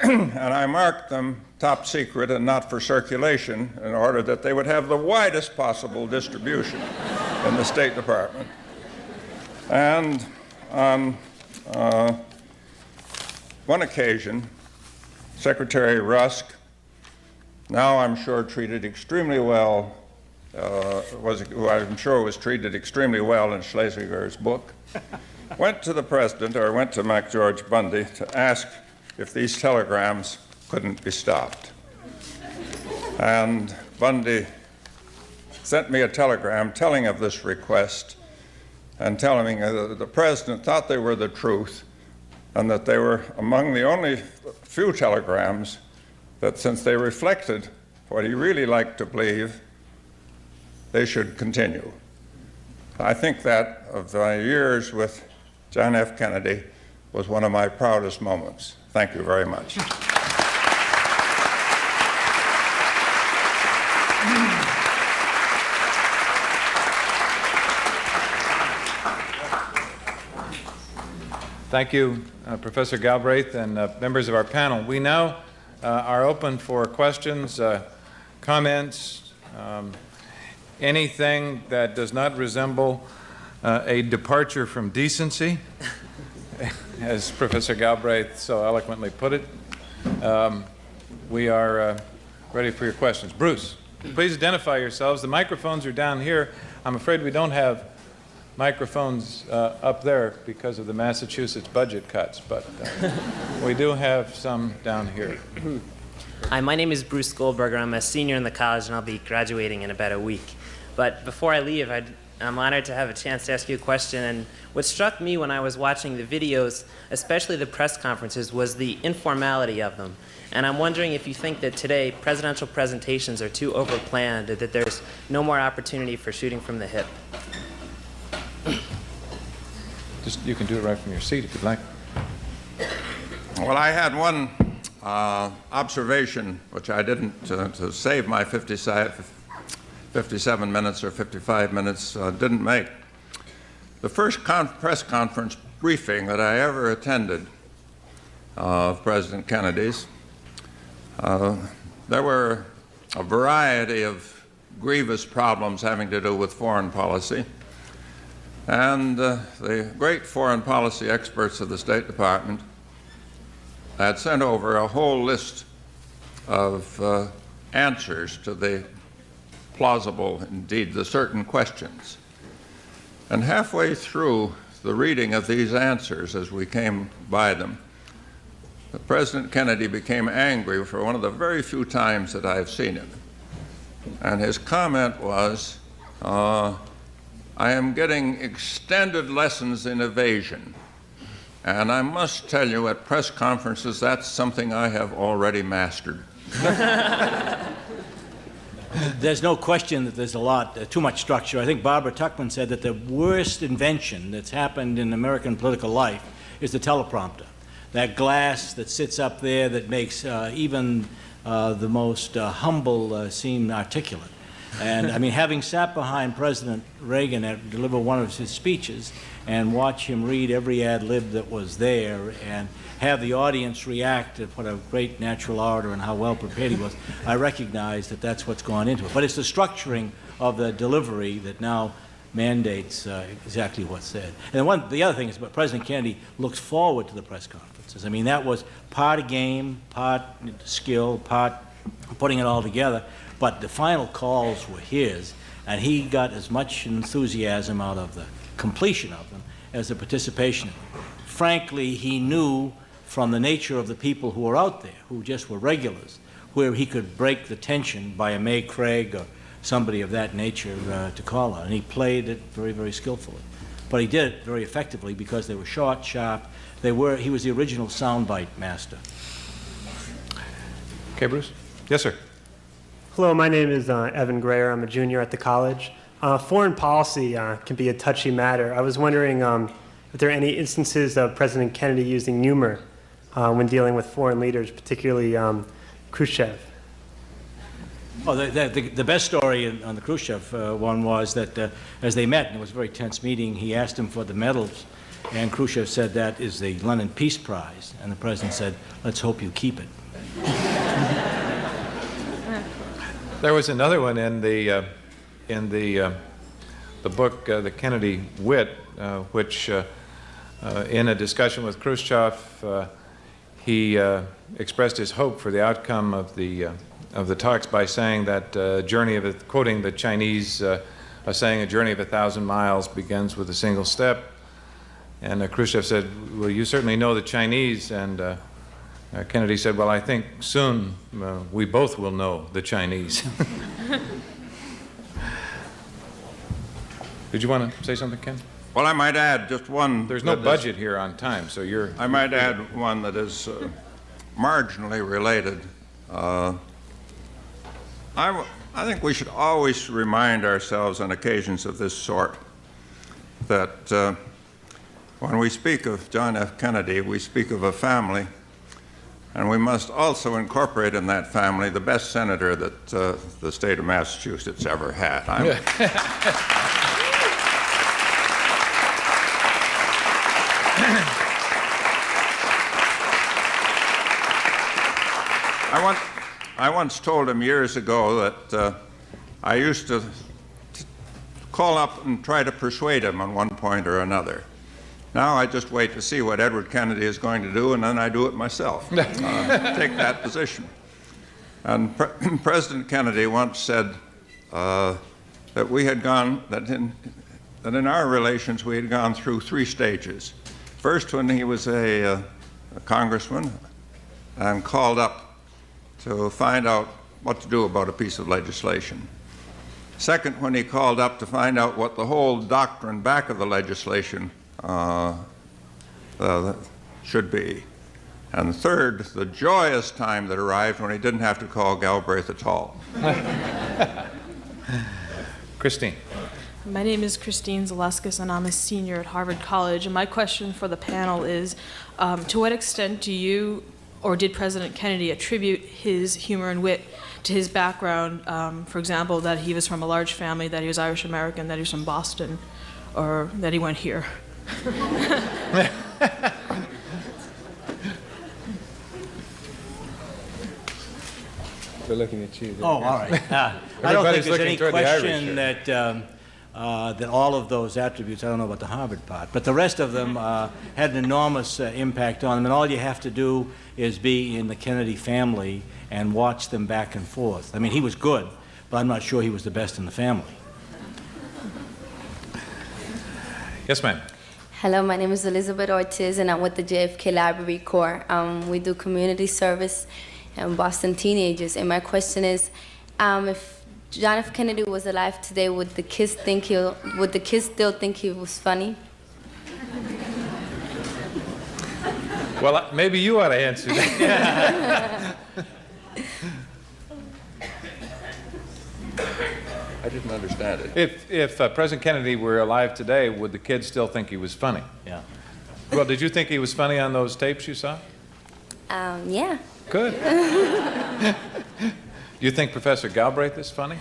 And I marked them top secret and not for circulation in order that they would have the widest possible distribution in the State Department. And on one occasion, Secretary Rusk, now I'm sure treated extremely well, who I'm sure was treated extremely well in Schlesier's book, went to the president, or went to McGeorge Bundy, to ask if these telegrams couldn't be stopped. And Bundy sent me a telegram telling of this request and telling me that the president thought they were the truth and that they were among the only few telegrams that, since they reflected what he really liked to believe, they should continue. I think that of my years with John F. Kennedy was one of my proudest moments. Thank you very much. Thank you, Professor Galbraith and members of our panel. We now are open for questions, comments, anything that does not resemble a departure from decency, as Professor Galbraith so eloquently put it. We are ready for your questions. Bruce, please identify yourselves. The microphones are down here. I'm afraid we don't have microphones up there because of the Massachusetts budget cuts, but we do have some down here. Hi, my name is Bruce Goldberger. I'm a senior in the college, and I'll be graduating in about a week. But before I leave, I'm honored to have a chance to ask you a question. And what struck me when I was watching the videos, especially the press conferences, was the informality of them. And I'm wondering if you think that today presidential presentations are too overplanned, that there's no more opportunity for shooting from the hip. You can do it right from your seat if you'd like. Well, I had one observation, which I didn't, to save my 57 minutes or 55 minutes, didn't make. The first press conference briefing that I ever attended of President Kennedy's, there were a variety of grievous problems having to do with foreign policy. And the great foreign policy experts of the State Department had sent over a whole list of answers to the plausible, indeed, the certain questions. And halfway through the reading of these answers, as we came by them, President Kennedy became angry for one of the very few times that I've seen him. And his comment was, I am getting extended lessons in evasion. And I must tell you, at press conferences, that's something I have already mastered. There's no question that there's a lot, too much structure. I think Barbara Tuchman said that the worst invention that's happened in American political life is the teleprompter. That glass that sits up there that makes even the most humble seem articulate. And I mean, having sat behind President Reagan and deliver one of his speeches and watch him read every ad lib that was there and have the audience react to what a great natural orator and how well prepared he was, I recognize that that's what's gone into it. But it's the structuring of the delivery that now mandates exactly what's said. And the other thing is, but President Kennedy looks forward to the press conferences. I mean, that was part of game, part skill, part putting it all together. But the final calls were his, and he got as much enthusiasm out of the completion of them as the participation in them. Frankly, he knew from the nature of the people who were out there, who just were regulars, where he could break the tension by a May Craig or somebody of that nature to call on. And he played it very, very skillfully. But he did it very effectively because they were short, sharp. He was the original soundbite master. Okay, Bruce? Yes, sir. Hello, my name is Evan Grayer. I'm a junior at the college. Foreign policy can be a touchy matter. I was wondering if there are any instances of President Kennedy using humor when dealing with foreign leaders, particularly Khrushchev. Oh, the best story on the Khrushchev one was that as they met, and it was a very tense meeting, he asked him for the medals, and Khrushchev said, "That is the Lenin Peace Prize," and the president said, "Let's hope you keep it." There was another one in the book, The Kennedy Wit, which in a discussion with Khrushchev, he expressed his hope for the outcome of the talks by saying that quoting the Chinese saying, "A journey of 1,000 miles begins with a single step." And Khrushchev said, "Well, you certainly know the Chinese." And Kennedy said, "Well, I think soon we both will know the Chinese." Did you want to say something, Ken? Well, I might add just one. There's no budget here on time, so you're... I might add one that is marginally related. I think we should always remind ourselves on occasions of this sort that when we speak of John F. Kennedy, we speak of a family, and we must also incorporate in that family the best senator that the state of Massachusetts ever had. I once told him years ago that I used to call up and try to persuade him on one point or another. Now I just wait to see what Edward Kennedy is going to do, and then I do it myself. Take that position. And President Kennedy once said that we had gone, that in our relations we had gone through 3 stages. First, when he was a congressman and called up to find out what to do about a piece of legislation. Second, when he called up to find out what the whole doctrine back of the legislation should be. And third, the joyous time that arrived when he didn't have to call Galbraith at all. Christine. My name is Christine Zaleskis, and I'm a senior at Harvard College. And my question for the panel is, to what extent do you or did President Kennedy attribute his humor and wit to his background, for example, that he was from a large family, that he was Irish American, that he was from Boston, or that he went here? They're looking at you. Oh, all right. I don't think there's any question that all of those attributes, I don't know about the Harvard part, but the rest of them had an enormous impact on them, and all you have to do is be in the Kennedy family and watch them back and forth. I mean, he was good, but I'm not sure he was the best in the family. Yes, ma'am. Hello, my name is Elizabeth Ortiz, and I'm with the JFK Library Corps. We do community service and Boston teenagers, and my question is, if John F. Kennedy was alive today, would the kids still think he was funny? Well, maybe you ought to answer that. I didn't understand it. If President Kennedy were alive today, would the kids still think he was funny? Yeah. Well, did you think he was funny on those tapes you saw? Yeah. Good. Do you think Professor Galbraith is funny?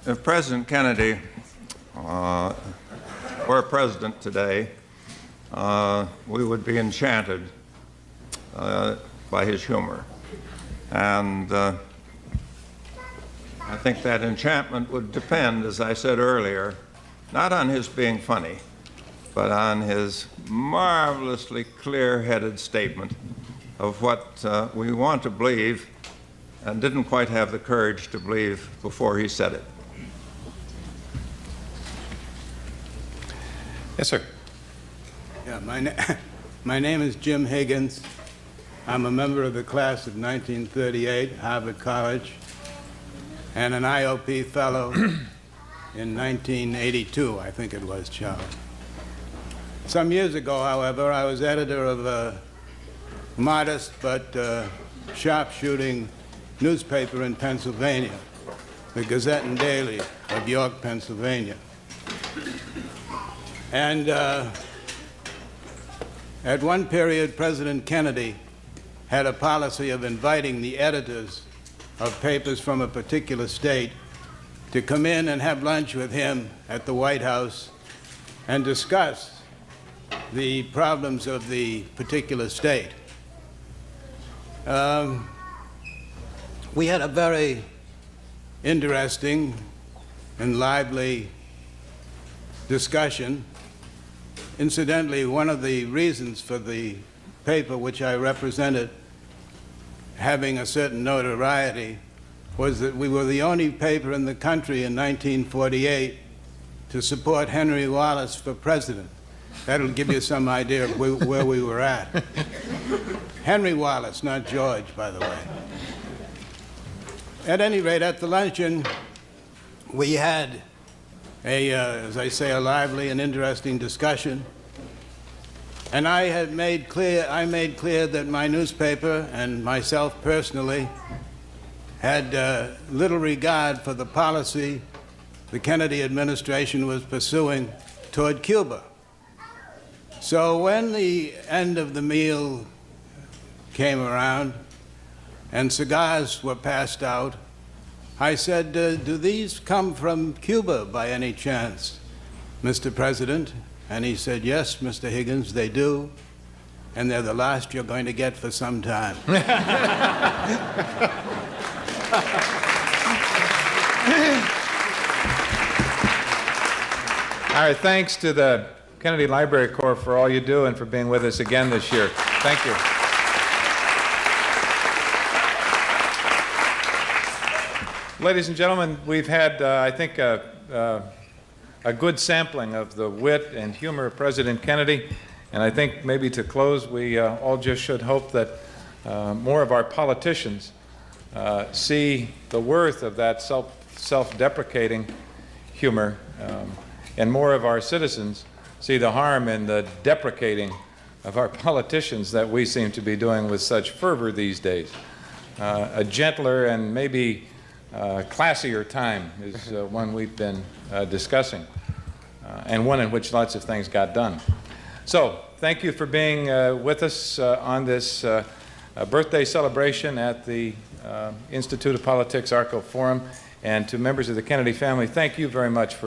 If President Kennedy were president today, we would be enchanted by his humor. And I think that enchantment would depend, as I said earlier, not on his being funny, but on his marvelously clear-headed statement of what we want to believe and didn't quite have the courage to believe before he said it. Yes, sir. Yeah, my name is Jim Higgins. I'm a member of the class of 1938, Harvard College, and an IOP fellow in 1982, I think it was, Charles. Some years ago, however, I was editor of a modest but sharpshooting newspaper in Pennsylvania, the Gazette and Daily of York, Pennsylvania. And at one period, President Kennedy had a policy of inviting the editors of papers from a particular state to come in and have lunch with him at the White House and discuss the problems of the particular state. We had a very interesting and lively discussion. Incidentally, one of the reasons for the paper which I represented having a certain notoriety was that we were the only paper in the country in 1948 to support Henry Wallace for president. That'll give you some idea of where we were at. Henry Wallace, not George, by the way. At any rate, at the luncheon, we had as I say, a lively and interesting discussion. And I made clear that my newspaper and myself personally had little regard for the policy the Kennedy administration was pursuing toward Cuba. So when the end of the meal came around and cigars were passed out, I said, do these come from Cuba by any chance, Mr. President? And he said, yes, Mr. Higgins, they do. And they're the last you're going to get for some time. Our thanks to the Kennedy Library Corps for all you do and for being with us again this year. Thank you. Ladies and gentlemen, we've had, I think, a good sampling of the wit and humor of President Kennedy. And I think maybe to close, we all just should hope that more of our politicians see the worth of that self-deprecating humor, and more of our citizens see the harm in the deprecating of our politicians that we seem to be doing with such fervor these days. A gentler and maybe classier time is one we've been discussing, and one in which lots of things got done. So, thank you for being with us on this birthday celebration at the Institute of Politics ARCO Forum, and to members of the Kennedy family, thank you very much for